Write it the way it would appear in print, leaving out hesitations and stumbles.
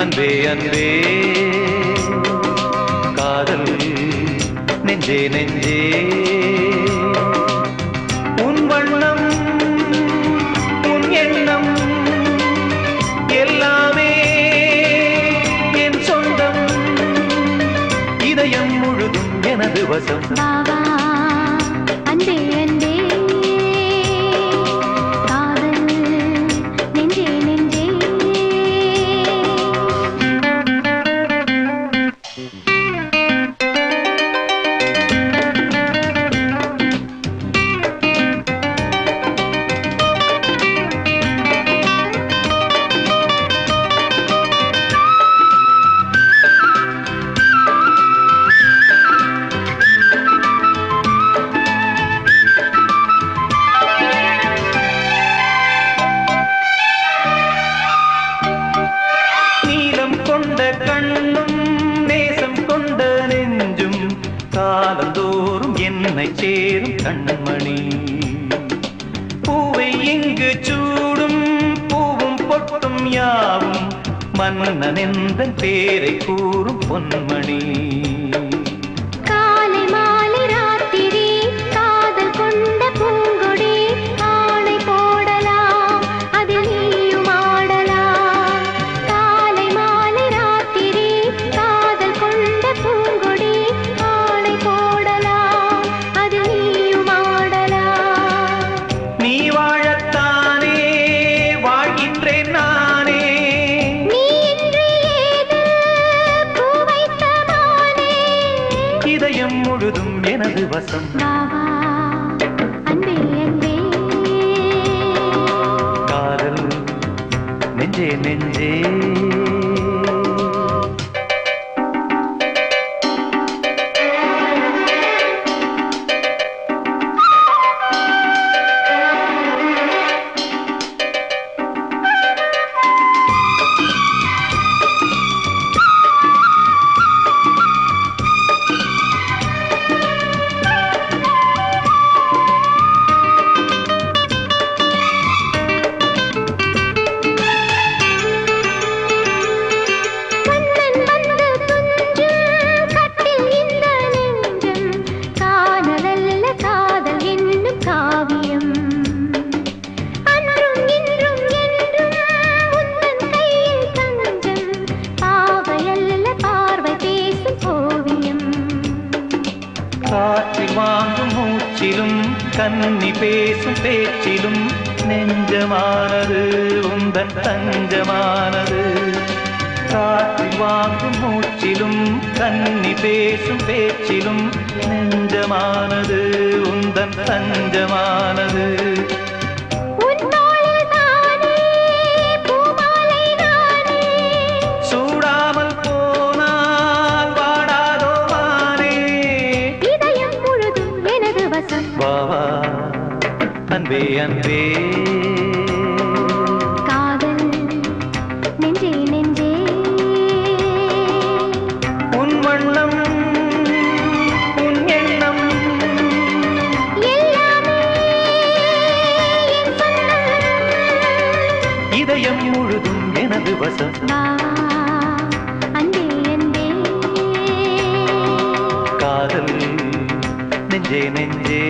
அன்பே அன்பே காதல் நெஞ்சே நெஞ்சே உன் வண்ணம் உன் எண்ணம் எல்லாமே என் சொந்தம் இதயம் முழுதும் எனது வசம் பாவா அன்பே அன்பே காதல் நெஞ்சே நெஞ்சே கொண்ட கண்ணும் நேசம் கொண்ட நெஞ்சும் காலந்தோறும் என்னை சேரும் கண்மணி பூவை இங்கு சூடும் பூவும் பொட்டும் யாவும் மன்னன் எந்தன் பேரை கூறும் பொன்மணி காலை மாலை ராத்திரி காதல் கொண்ட பூங்கொடி ஆணை போடலாம் அதில் நீயும் ஆடலாம் காலை மாலை ராத்திரி காதல் கொண்ட பூங்கொடி ஆணை போடலாம் அதில் நீயும் ஆடலாம் நீ வாழத்தானே வாழ்கின்றேன் நானே நீ இன்று ஏது பூ வைத்த மானே இதயம் முழுதும் எனது வசம் பாவா அன்பே அன்பே காதல் நெஞ்சே நெஞ்சே கண்ணன் வந்து துஞ்சும் கட்டில் இந்த நெஞ்சம் காணலல்ல காதல் என்னும் காவியம் அன்றும் இன்றும் என்றும் உந்தன் கையில் தஞ்சம் பாவையல்ல பார்வை பேசும் ஓவியம் காற்றில் வாங்கும் மூச்சிலும் கன்னி பேசும் பேச்சிலும் நெஞ்சமானது உந்தன் தஞ்சமானது காற்றில் வாங்கும் மூச்சிலும் கன்னி பேசும் பேச்சிலும் நெஞ்சமானது உந்தன் தஞ்சமானது உன் தோளில் தானே பூமாலை நானே சூடாமல் போனால் வாடாதோ மானே இதயம் முழுதும் எனது வசம் வாவா அன்பே அன்பே காதல் நெஞ்சே நெஞ்சே உன் வண்ணம் உன் எண்ணம் எல்லாமே என் சொந்தம் இதயம் முழுதும் எனது வசம் பாவா அன்பே அன்பே காதல் நெஞ்சே நெஞ்சே